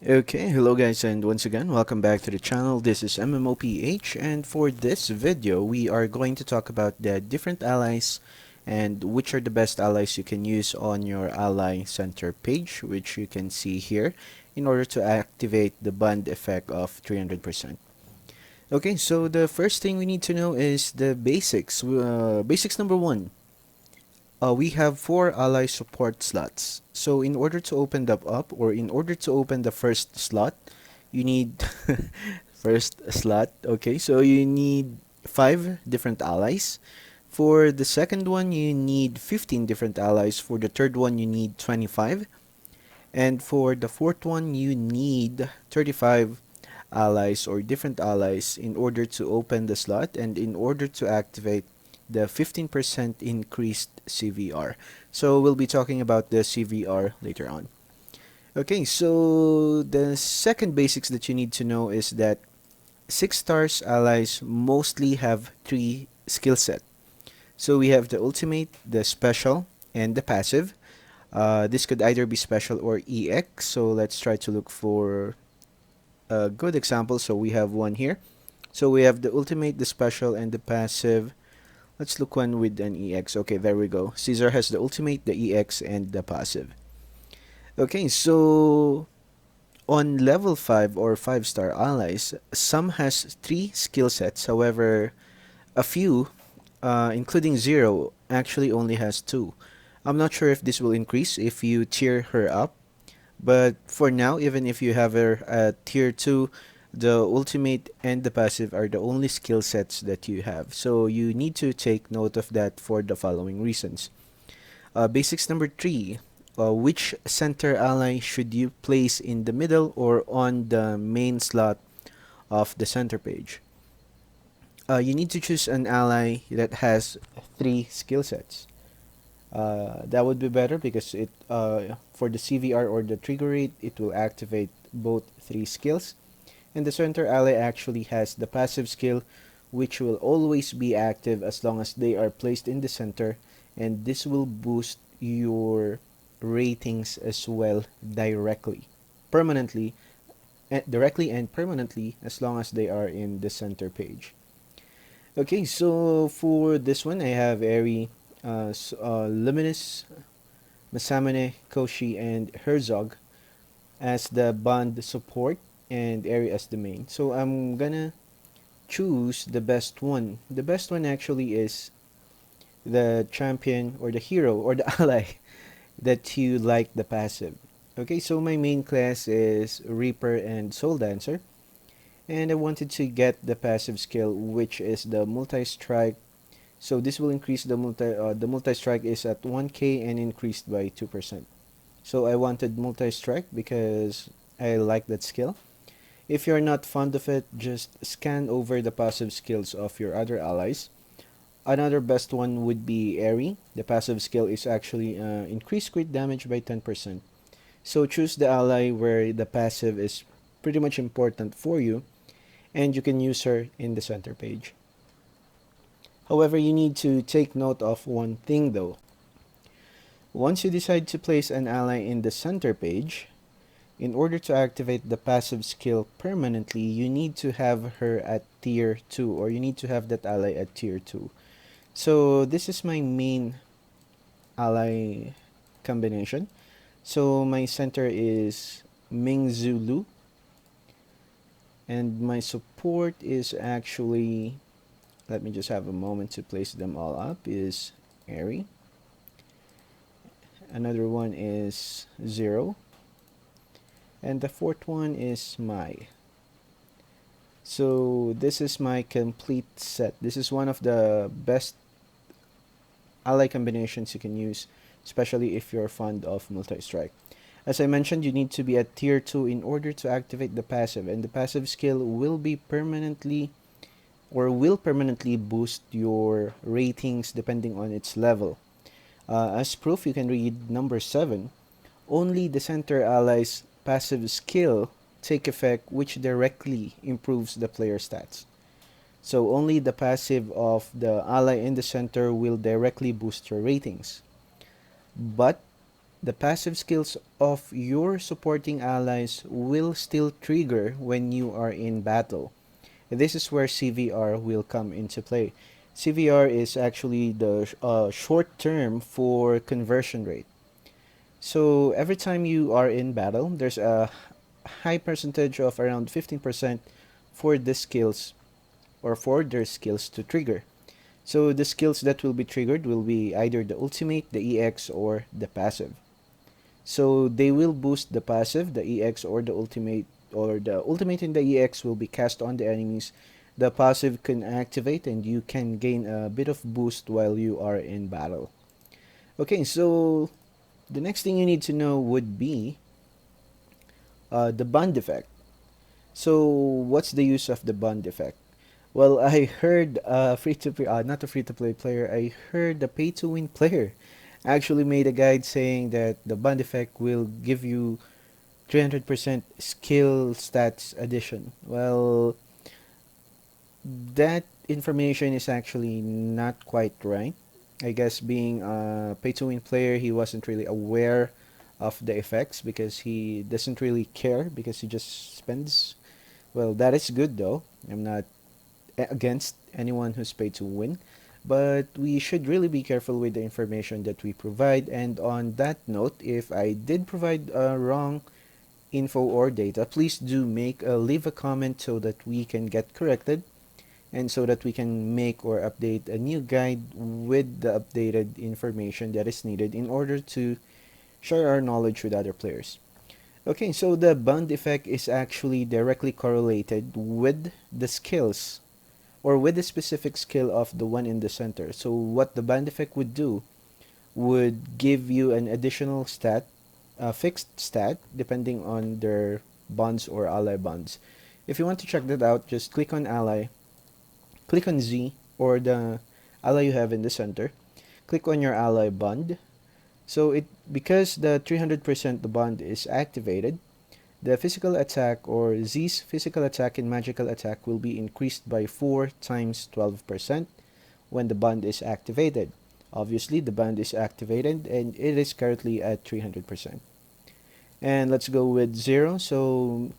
Okay, hello guys, and once again, welcome back to the channel. This is MMOPH, and for this video, we are going to talk about the different allies and which are the best allies you can use on your ally center page, which you can see here, in order to activate the bond effect of 300%. Okay, so the first thing we need to know is the basics. Basics number one. We have 4 ally support slots. So in order to open them up, or in order to open the first slot, you need first slot. Okay, so you need 5 different allies. For the second one, you need 15 different allies. For the third one, you need 25. And for the fourth one, you need 35 allies or different allies in order to open the slot and in order to activate the 15% increased CVR. So we'll be talking about the CVR later on. Okay, so the second basics that you need to know is that 6 stars allies mostly have 3 skill set. So we have the ultimate, the special, and the passive. This could either be special or EX. So let's try to look for a good example. So we have one here. So we have the ultimate, the special, and the passive. Let's look one with an EX. Okay, there we go. Caesar has the ultimate, the EX, and the passive. Okay, so on level 5 or 5-star allies, some has 3 skill sets. However, a few, including Zero, actually only has 2. I'm not sure if this will increase if you tier her up. But for now, even if you have her at tier 2, the ultimate and the passive are the only skill sets that you have. So you need to take note of that for the following reasons. Basics number 3. Which center ally should you place in the middle or on the main slot of the center page? You need to choose an ally that has 3 skill sets. That would be better because it for the CVR or the trigger rate, it will activate both 3 skills. And the center ally actually has the passive skill, which will always be active as long as they are placed in the center, and this will boost your ratings as well directly and permanently as long as they are in the center page. Okay, so for this one, I have Airy, Luminous, Masamune, Koshi, and Herzog as the bond support and Airy as the main. So I'm gonna choose the best one. The best one actually is the champion or the hero or the ally that you like the passive. Okay, so my main class is Reaper and Soul Dancer, and I wanted to get the passive skill, which is the multi-strike. So this will increase the multi-strike is at 1k and increased by 2%. So I wanted multi-strike because I like that skill. If you're not fond of it, just scan over the passive skills of your other allies. Another best one would be Airy. The passive skill is actually increased crit damage by 10%. So choose the ally where the passive is pretty much important for you, and you can use her in the center page. However, you need to take note of one thing though. Once you decide to place an ally in the center page, in order to activate the passive skill permanently, you need to have her at tier 2, or you need to have that ally at tier 2. So this is my main ally combination. So my center is Ming Zulu, and my support is actually, let me just have a moment to place them all up, is Airy. Another one is Zero, and the fourth one is Mai. So this is my complete set. This is one of the best ally combinations you can use, especially if you're fond of multi-strike. As I mentioned, you need to be at tier 2 in order to activate the passive, and the passive skill will permanently boost your ratings depending on its level. As proof, you can read number 7. Only the center ally's passive skill take effect, which directly improves the player stats. So only the passive of the ally in the center will directly boost your ratings. But The passive skills of your supporting allies will still trigger when you are in battle. This is where CVR will come into play. CVR is actually the short term for conversion rate. So every time you are in battle, there's a high percentage of around 15% for the skills or for their skills to trigger. So the skills that will be triggered will be either the ultimate, the EX, or the passive. So they will boost the passive, the EX, or the ultimate and the EX will be cast on the enemies. The passive can activate and you can gain a bit of boost while you are in battle. Okay, so the next thing you need to know would be the bond effect. So what's the use of the bond effect? Well, I heard free to play, not a free to play player. I heard the pay to win player actually made a guide saying that the bond effect will give you 300% skill stats addition. Well, that information is actually not quite right. I guess being a pay to win player, he wasn't really aware of the effects because he doesn't really care because he just spends. Well, that is good though. I'm not against anyone who's paid to win, but we should really be careful with the information that we provide. And on that note, if I did provide wrong info or data, please do leave a comment so that we can get corrected and so that we can make or update a new guide with the updated information that is needed in order to share our knowledge with other players. Okay, so the bond effect is actually directly correlated with the skills or with the specific skill of the one in the center. So what the band effect would do would give you an additional stat, a fixed stat, depending on their bonds or ally bonds. If you want to check that out, just click on ally, click on Z or the ally you have in the center, click on your ally bond. So it because the 300% the bond is activated, the physical attack or Z's physical attack and magical attack will be increased by 4 times 12% when the bond is activated. Obviously, the bond is activated and it is currently at 300%. And let's go with 0. So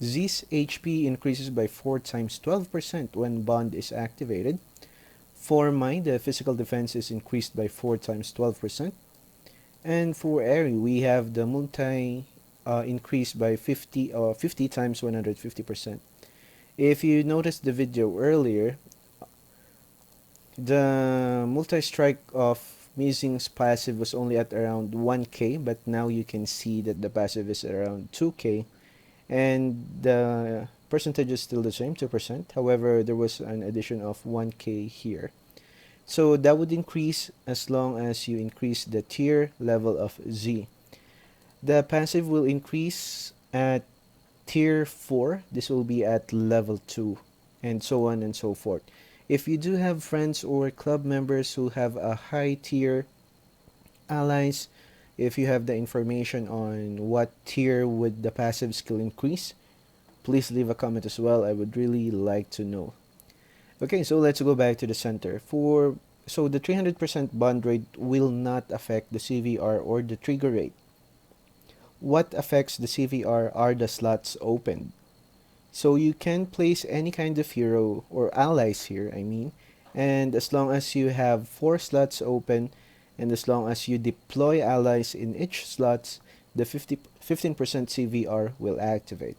Z's HP increases by 4 times 12% when bond is activated. For mine, the physical defense is increased by 4 times 12%. And for Airy, we have the multi increase by 50 times 150%. If you noticed the video earlier, the multi-strike of Mizing's passive was only at around 1k, but now you can see that the passive is around 2k, and the percentage is still the same, 2%. However, there was an addition of 1k here. So that would increase as long as you increase the tier level of Z. The passive will increase at tier 4. This will be at level 2 and so on and so forth. If you do have friends or club members who have a high tier allies, if you have the information on what tier would the passive skill increase, please leave a comment as well. I would really like to know. Okay, so let's go back to the center. So the 300% bond rate will not affect the CVR or the trigger rate. What affects the CVR are the slots opened. So you can place any kind of hero or allies here, I mean, and as long as you have 4 slots open and as long as you deploy allies in each slots, the 15% CVR will activate.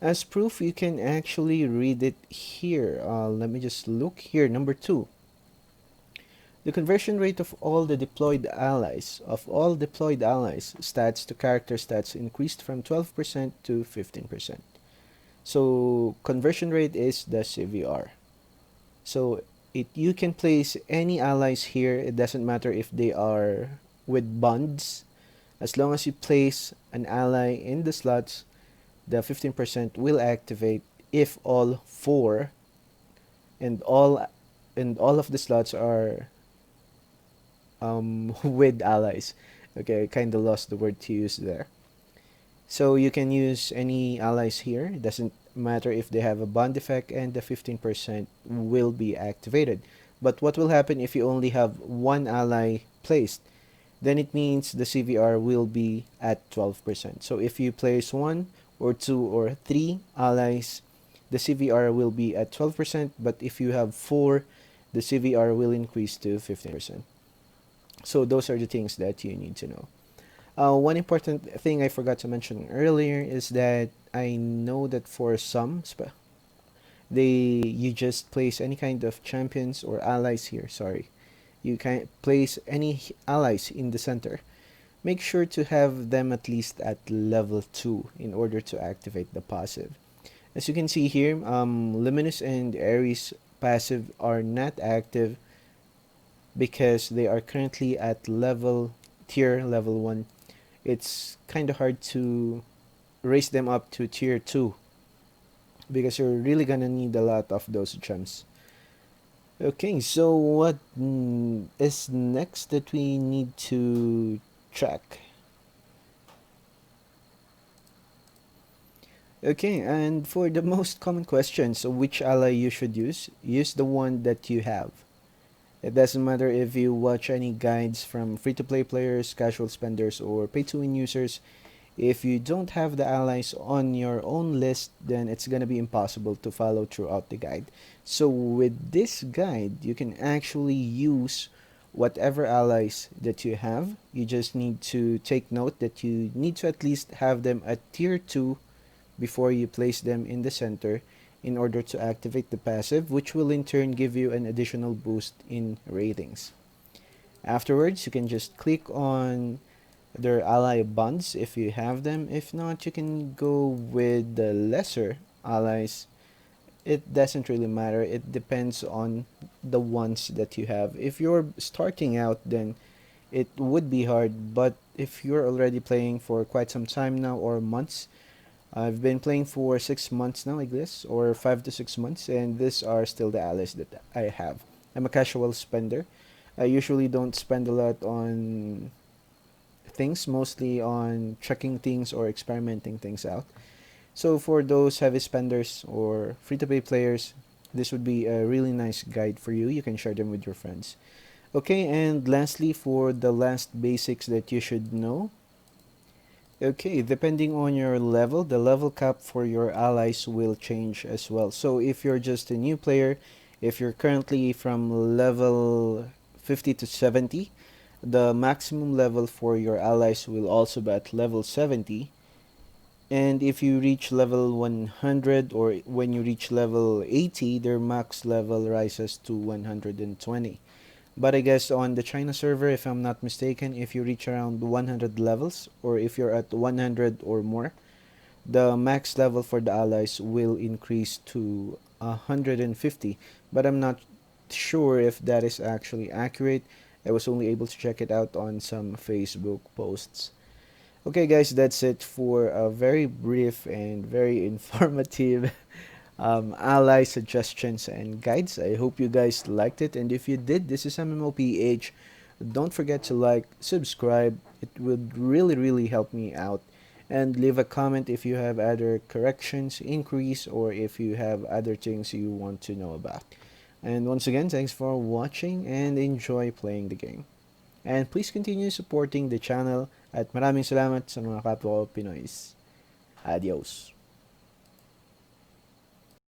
As proof, you can actually read it here. Let me just look here. Number 2. The conversion rate of all deployed allies, stats to character stats increased from 12% to 15%. So conversion rate is the CVR. So you can place any allies here. It doesn't matter if they are with bonds. As long as you place an ally in the slots, the 15% will activate if all 4 and all of the slots are with allies. Okay, I kind of lost the word to use there. So you can use any allies here. It doesn't matter if they have a bond effect, and the 15% will be activated. But what will happen if you only have one ally placed? then it means the CVR will be at 12%. So if you place 1 or 2 or 3 allies, the CVR will be at 12%, but if you have 4, the CVR will increase to 15%. So those are the things that you need to know. One important thing I forgot to mention earlier is that I know that for some, you just place any kind of champions or allies here. Sorry, you can place any allies in the center. Make sure to have them at least at level 2 in order to activate the passive. As you can see here, Luminous and Ares passive are not active because they are currently at level 1. It's kind of hard to raise them up to tier 2 because you're really gonna need a lot of those gems. Okay, so what is next that we need to check? Okay, and for the most common questions, so which ally you should use the one that you have. It doesn't matter if you watch any guides from free-to-play players, casual spenders, or pay-to-win users. If you don't have the allies on your own list, then it's gonna be impossible to follow throughout the guide. So with this guide, you can actually use whatever allies that you have. You just need to take note that you need to at least have them at tier 2 before you place them in the center in order to activate the passive, which will in turn give you an additional boost in ratings. Afterwards, you can just click on their ally bonds if you have them. If not, you can go with the lesser allies. It doesn't really matter. It depends on the ones that you have. If you're starting out, then it would be hard. But if you're already playing for quite some time now or months, I've been playing for 6 months now, like this, or 5 to 6 months, and these are still the allies that I have. I'm a casual spender. I usually don't spend a lot on things, mostly on checking things or experimenting things out. So for those heavy spenders or free-to-play players, this would be a really nice guide for you. You can share them with your friends. Okay, and lastly, for the last basics that you should know. Okay, depending on your level, the level cap for your allies will change as well. So if you're just a new player, if you're currently from level 50 to 70, the maximum level for your allies will also be at level 70. And if you reach level 100 or when you reach level 80, their max level rises to 120. But I guess on the China server, if I'm not mistaken, if you reach around 100 levels or if you're at 100 or more, the max level for the allies will increase to 150. But I'm not sure if that is actually accurate. I was only able to check it out on some Facebook posts. Okay, guys, that's it for a very brief and very informative ally suggestions and guides. I hope you guys liked it, and if you did, this is MMOPH. Don't forget to like, subscribe. It would really help me out. And leave a comment if you have other corrections, inquiries, or if you have other things you want to know about. And once again, thanks for watching and enjoy playing the game. And please continue supporting the channel at maraming salamat sa mga kapwa ko Pinoys. Adios!